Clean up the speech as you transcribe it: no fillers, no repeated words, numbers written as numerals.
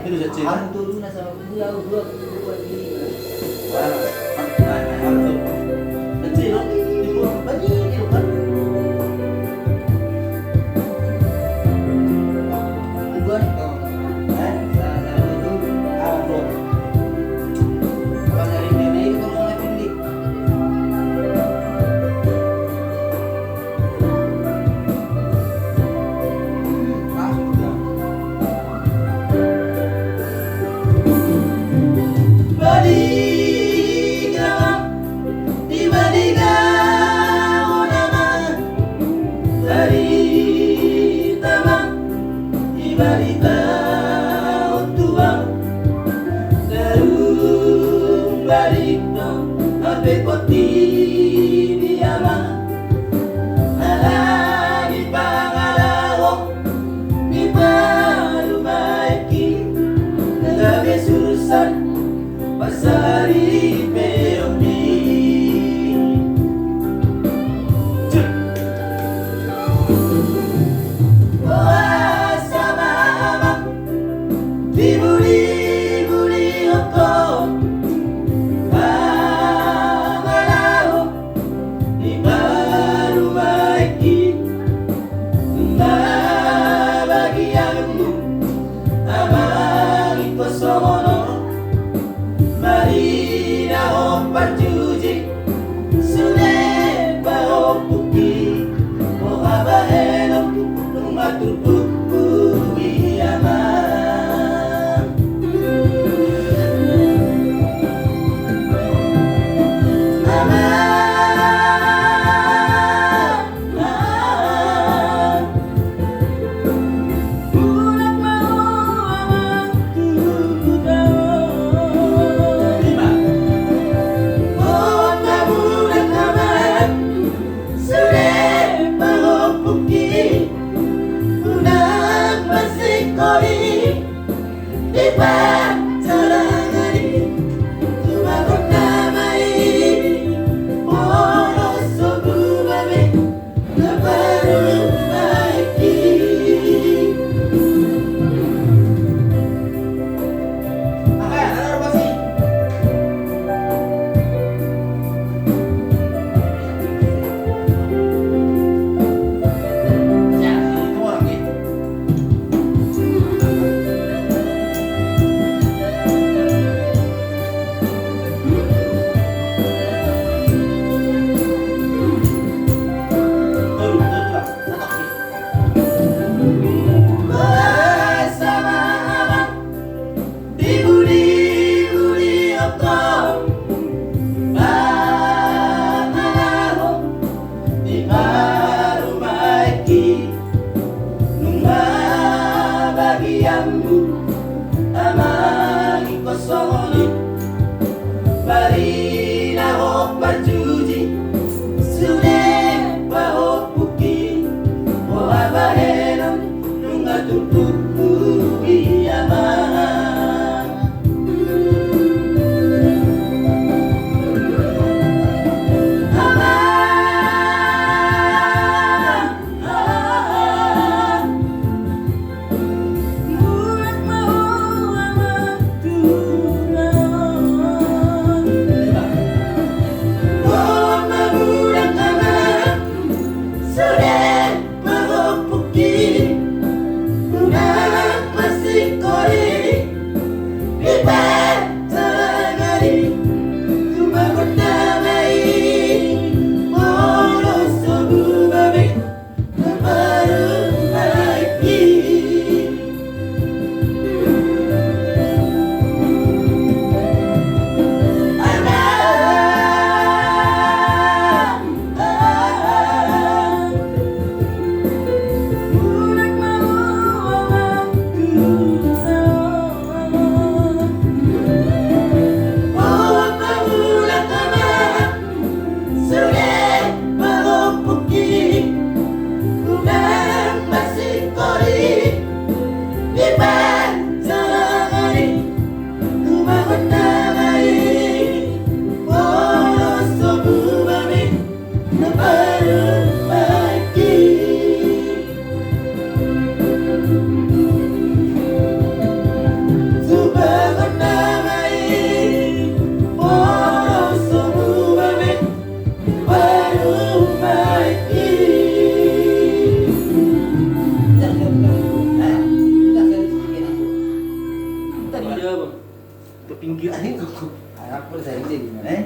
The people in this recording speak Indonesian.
Itu saja. Ang turun na sa bulaw buat ini. Kecil loh, ibu banyak itu kan. Buat Salah itu apa? kalau dari ini kalau nggak pilih. Pasari Peondi sama Dibuli-buli oko Pangalau Di baru maiki Bagianmu Amang ikosono Marina opat juji Sune bao puki Mohaba henok Numatur buku Wiyama pinggiran itu. Anak pun saya ini gimana? Eh?